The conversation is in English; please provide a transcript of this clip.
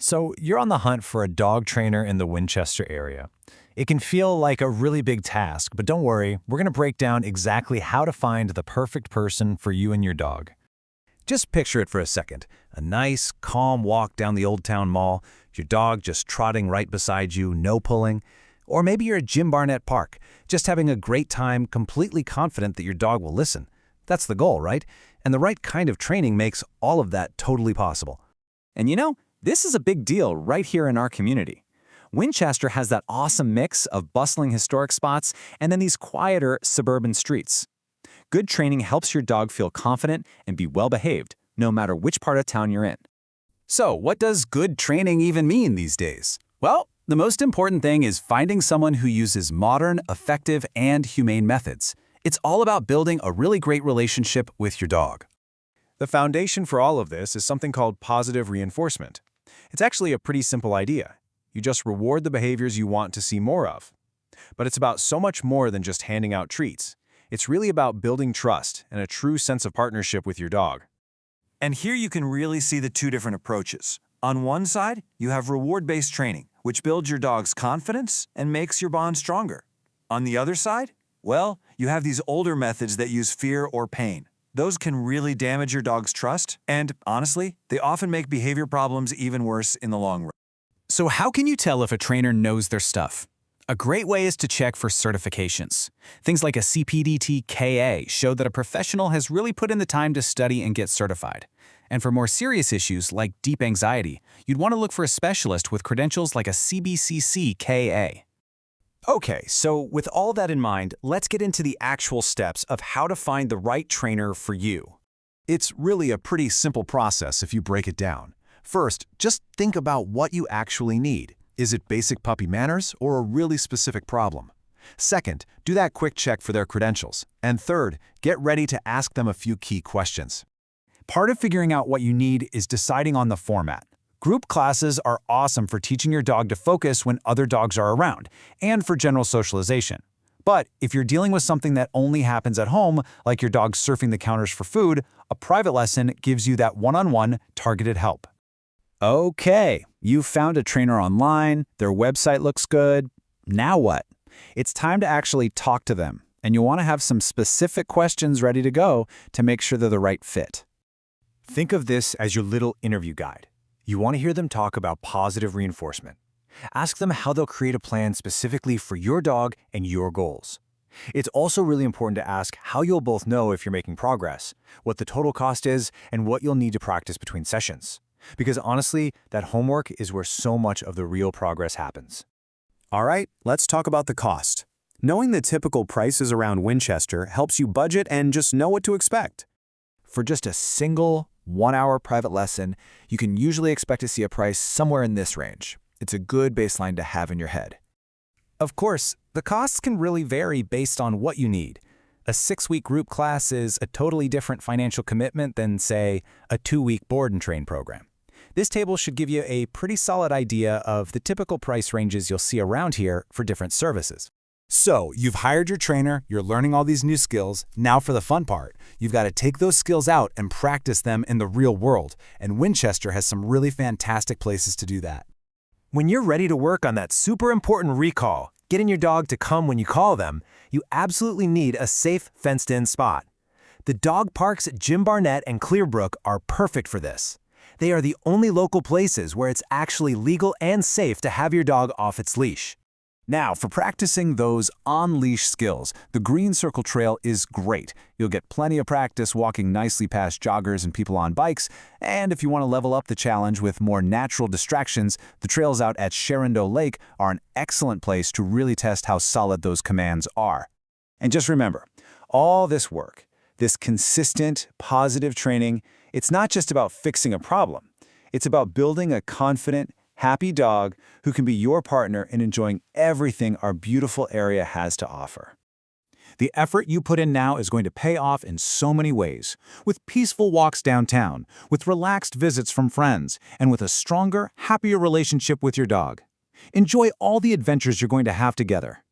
So you're on the hunt for a dog trainer in the Winchester area. It can feel like a really big task, but don't worry, we're going to break down exactly how to find the perfect person for you and your dog. Just picture it for a second. A nice, calm walk down the Old Town Mall, your dog just trotting right beside you, no pulling. Or maybe you're at Jim Barnett Park, just having a great time, completely confident that your dog will listen. That's the goal, right? And the right kind of training makes all of that totally possible. And this is a big deal right here in our community. Winchester has that awesome mix of bustling historic spots and then these quieter suburban streets. Good training helps your dog feel confident and be well-behaved, no matter which part of town you're in. So, what does good training even mean these days? Well, the most important thing is finding someone who uses modern, effective, and humane methods. It's all about building a really great relationship with your dog. The foundation for all of this is something called positive reinforcement. It's actually a pretty simple idea. You just reward the behaviors you want to see more of. But it's about so much more than just handing out treats. It's really about building trust and a true sense of partnership with your dog. And here you can really see the two different approaches. On one side, you have reward-based training, which builds your dog's confidence and makes your bond stronger. On the other side, well, you have these older methods that use fear or pain. Those can really damage your dog's trust, and honestly, they often make behavior problems even worse in the long run. So how can you tell if a trainer knows their stuff? A great way is to check for certifications. Things like a CPDT-KA show that a professional has really put in the time to study and get certified. And for more serious issues like deep anxiety, you'd want to look for a specialist with credentials like a CBCC-KA. Okay, so with all that in mind, let's get into the actual steps of how to find the right trainer for you. It's really a pretty simple process if you break it down. First, just think about what you actually need. Is it basic puppy manners or a really specific problem? Second, do that quick check for their credentials. And third, get ready to ask them a few key questions. Part of figuring out what you need is deciding on the format. Group classes are awesome for teaching your dog to focus when other dogs are around, and for general socialization. But if you're dealing with something that only happens at home, like your dog surfing the counters for food, a private lesson gives you that one-on-one targeted help. Okay, you found a trainer online, their website looks good. Now what? It's time to actually talk to them, and you'll want to have some specific questions ready to go to make sure they're the right fit. Think of this as your little interview guide. You want to hear them talk about positive reinforcement. Ask them how they'll create a plan specifically for your dog and your goals. It's also really important to ask how you'll both know if you're making progress, what the total cost is, and what you'll need to practice between sessions. Because honestly, that homework is where so much of the real progress happens. All right, let's talk about the cost. Knowing the typical prices around Winchester helps you budget and just know what to expect. For just a single 1-hour private lesson, you can usually expect to see a price somewhere in this range. It's a good baseline to have in your head. Of course, the costs can really vary based on what you need. A 6-week group class is a totally different financial commitment than, say, a 2-week board and train program. This table should give you a pretty solid idea of the typical price ranges you'll see around here for different services. So, you've hired your trainer, you're learning all these new skills. Now for the fun part. You've got to take those skills out and practice them in the real world, and Winchester has some really fantastic places to do that. When you're ready to work on that super important recall, getting your dog to come when you call them, you absolutely need a safe, fenced-in spot. The dog parks at Jim Barnett and Clearbrook are perfect for this. They are the only local places where it's actually legal and safe to have your dog off its leash. Now, for practicing those on-leash skills, the Green Circle Trail is great. You'll get plenty of practice walking nicely past joggers and people on bikes, and if you want to level up the challenge with more natural distractions, the trails out at Shenandoah Lake are an excellent place to really test how solid those commands are. And just remember, all this work, this consistent, positive training, it's not just about fixing a problem. It's about building a confident, happy dog who can be your partner in enjoying everything our beautiful area has to offer. The effort you put in now is going to pay off in so many ways, with peaceful walks downtown, with relaxed visits from friends, and with a stronger, happier relationship with your dog. Enjoy all the adventures you're going to have together.